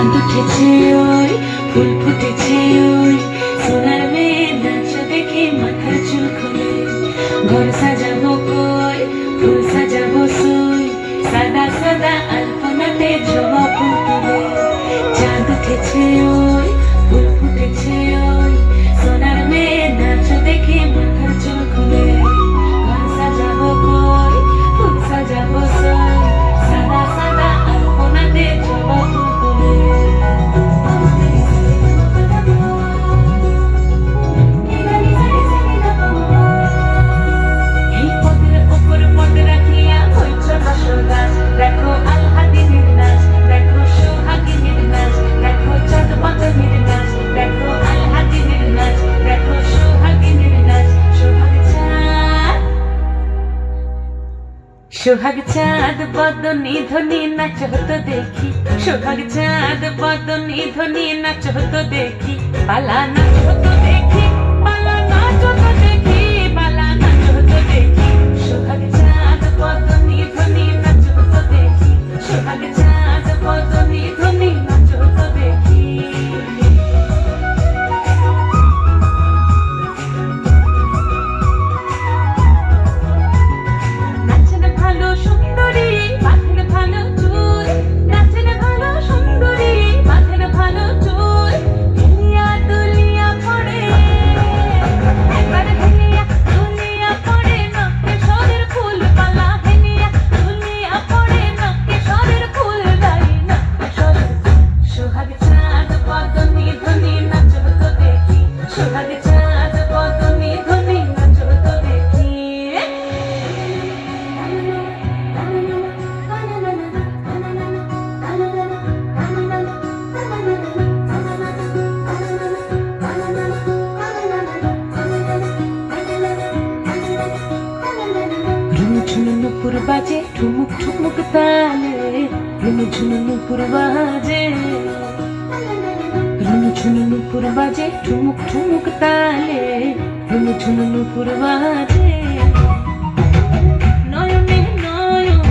চাঁদ উঠেছে ওই ফুল ফুটেছে ওই সোনার মেয়ে নাচ দেখে মাথার চুল খোলে ঘর সাজাবো কই ফুল সাজাবো সই সাদা সাদা আলপনাতে জবা ফুল তুলে চাঁদ উঠেছে ওই ফুল ফুটেছে ওই সোনার মেয়ে নাচ দেখে মাথার চুল খোলে ঘর সাজাবো কই ফুল সাজাবো সই সাদা সাদা আলপনাতে জবা ফুল তুলে এই পদের ওপর পদ রাখিয়া হইছ বসবাস দেখো আলহাদিনের নাচ দেখো সোহাগিনীর নাচ দেখো চাঁদ বাঁধনের নাচ দেখো আলহাদিনের নাচ দেখো সোহাগিনীর নাচ সোহাগ চাঁদ বদনী ধ্বনি নাচ হতো দেখি সোহাগ চাঁদ বদনী ধ্বনি নাচ হতো দেখি পালা নাচ হতো দেখি পালা নাচ হতো দেখি পালা নাচ হতো দেখি সোহাগ চাঁদ বদনী ধ্বনি নাচ হতো দেখি সোহাগ চাঁদ বদনী ধ্বনি নাচ হতো দেখি নাচেন ভালো সুন্দরী মাথের ভালো চুল নাচেন ভালো সুন্দরী মাথের ভালো চুল হেলিয়া দুলিয়া পড়ে একবার হেলিয়া দুলিয়া পড়ে নকে সরের ফুল পালা হেলিয়া দুলিয়া পড়ে নকে সরের ফুল দাই নকে সরের সোহাগ চাঁদ বদনী ধ্বনি নাচ হতো দেখি সোহাগ চাঁদ বদনী ধ্বনি নাচ হতো দেখি ঝুনু নুপুর বাজে ঠুমুক ঠুমুক তালে ঝুনু নুপুর বাজে ঝুনু নুপুর বাজে ঠুমুক ঠুমুক তালে ঝুনু নুপুর বাজে নয়নে নয়ন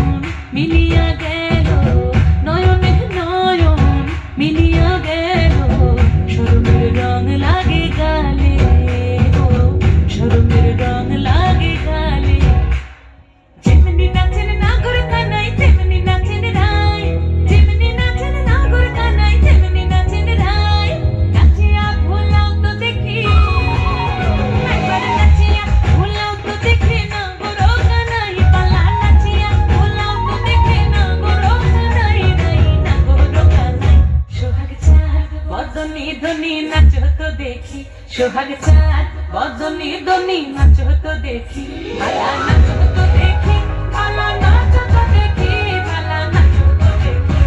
মিলিয়া গেল নয়নে নয়ন মিলিয়া গেল শরমের রং লাগে গালে গো শরমের রং লাগে গালে যেমনি নাচেন নাগর কানাই তেমনি নাচেন রায় যেমনি নাচেন নাগর কানাই তেমনি নাচেন রায় নাচিয়া ভোলাও তো দেখি একবার নাচিয়া ভোলাও তো দেখি নাগর কানাই পালা নাচিয়া ভোলাও তো দেখি নাগর কানাই নাই নাগর কানাই সোহাগ চাঁদ বদনী ধ্বনি নাচ হতো দেখি সোহাগ চাঁদ বদনী ধ্বনি নাচ হতো দেখি পালা নাচ হতো দেখি পালা নাচ হতো দেখি পালা নাচ হতো দেখি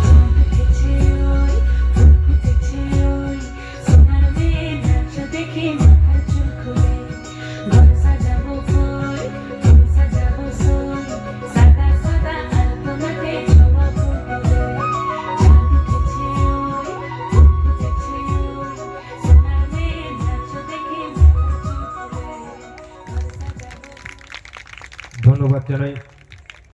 চাঁদ উঠেছে ওই ফুল ফুটেছে ওই সোনার মেয়ে নাচ দেখি মাথার চুল খোলে ঘর সাজাবো কই ফুল সাজাবো সই সাদা সাদা আলপনাতে জবা ফুল তুলে চাঁদ উঠেছে ওই ফুল ফুটেছে ওই সোনার মেয়ে নাচ দেখি মাথার চুল খোলে ঘর সাজাবো ধন্যবাদ জানাই।